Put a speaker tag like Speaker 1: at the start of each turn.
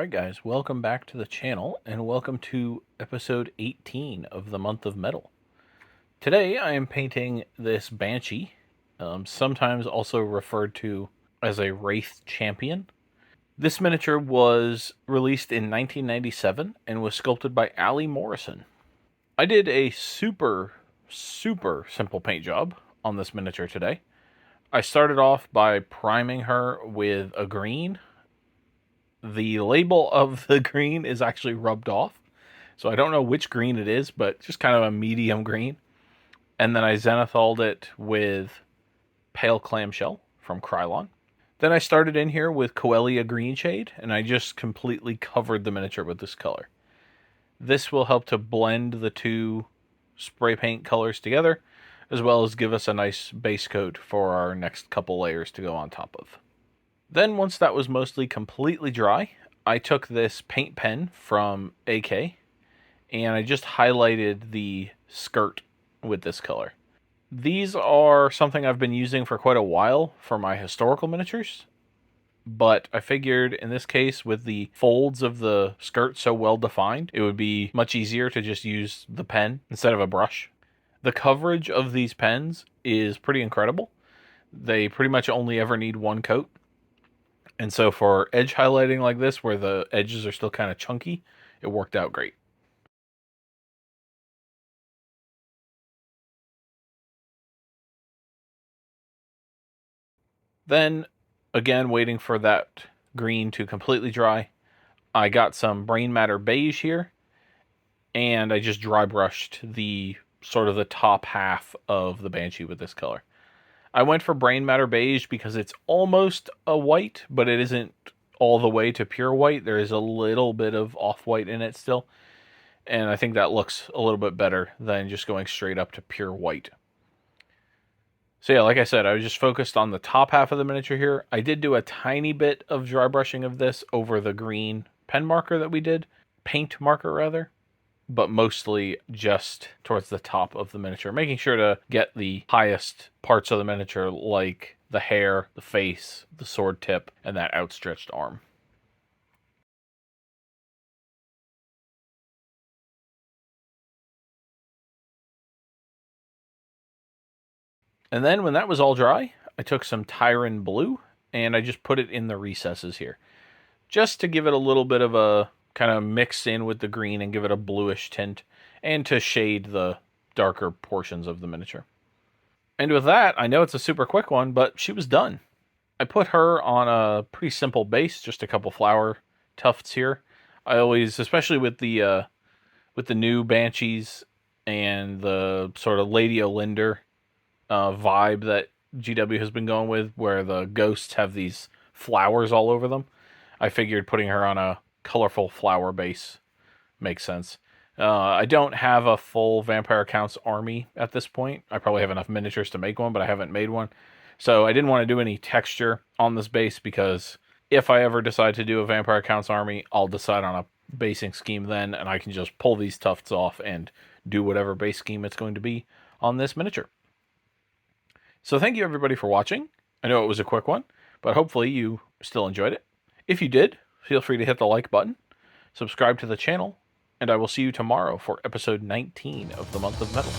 Speaker 1: Alright guys, welcome back to the channel, and welcome to episode 18 of the month of metal. Today I am painting this Banshee, sometimes also referred to as a Wraith Champion. This miniature was released in 1997 and was sculpted by Aly Morrison. I did a super simple paint job on this miniature today. I started off by priming her with a green. The label of the green is actually rubbed off, so I don't know which green it is, but just kind of a medium green. And then I zenithaled it with pale clamshell from Krylon. Then I started in here with Coelia green shade, and I just completely covered the miniature with this color. This will help to blend the two spray paint colors together, as well as give us a nice base coat for our next couple layers to go on top of. Then once that was mostly completely dry, I took this paint pen from AK and I just highlighted the skirt with this color. These are something I've been using for quite a while for my historical miniatures, but I figured in this case, with the folds of the skirt so well defined, it would be much easier to just use the pen instead of a brush. The coverage of these pens is pretty incredible. They pretty much only ever need one coat. And so for edge highlighting like this, where the edges are still kind of chunky, it worked out great. Then, again, waiting for that green to completely dry, I got some brain matter beige here, and I just dry brushed the sort of the top half of the Banshee with this color. I went for brain matter beige because it's almost a white, but it isn't all the way to pure white. There is a little bit of off-white in it still, and I think that looks a little bit better than just going straight up to pure white. So yeah, like I said, I was just focused on the top half of the miniature here. I did do a tiny bit of dry brushing of this over the green pen marker that we did, paint marker rather, but mostly just towards the top of the miniature, making sure to get the highest parts of the miniature, like the hair, the face, the sword tip, and that outstretched arm. And then when that was all dry, I took some Tyran blue and I just put it in the recesses here, just to give it a little bit of a kind of mix in with the green and give it a bluish tint, and to shade the darker portions of the miniature. And with that, I know it's a super quick one, but she was done. I put her on a pretty simple base, just a couple flower tufts here. I always, especially with the new Banshees and the sort of Lady Olinder vibe that GW has been going with, where the ghosts have these flowers all over them, I figured putting her on a colorful flower base makes sense. I don't have a full Vampire Counts army at this point. I probably have enough miniatures to make one, but I haven't made one. So I didn't want to do any texture on this base, because if I ever decide to do a Vampire Counts army, I'll decide on a basing scheme then, and I can just pull these tufts off and do whatever base scheme it's going to be on this miniature. So thank you everybody for watching. I know it was a quick one, but hopefully you still enjoyed it. If you did, feel free to hit the like button, subscribe to the channel, and I will see you tomorrow for episode 19 of the Month of Metal.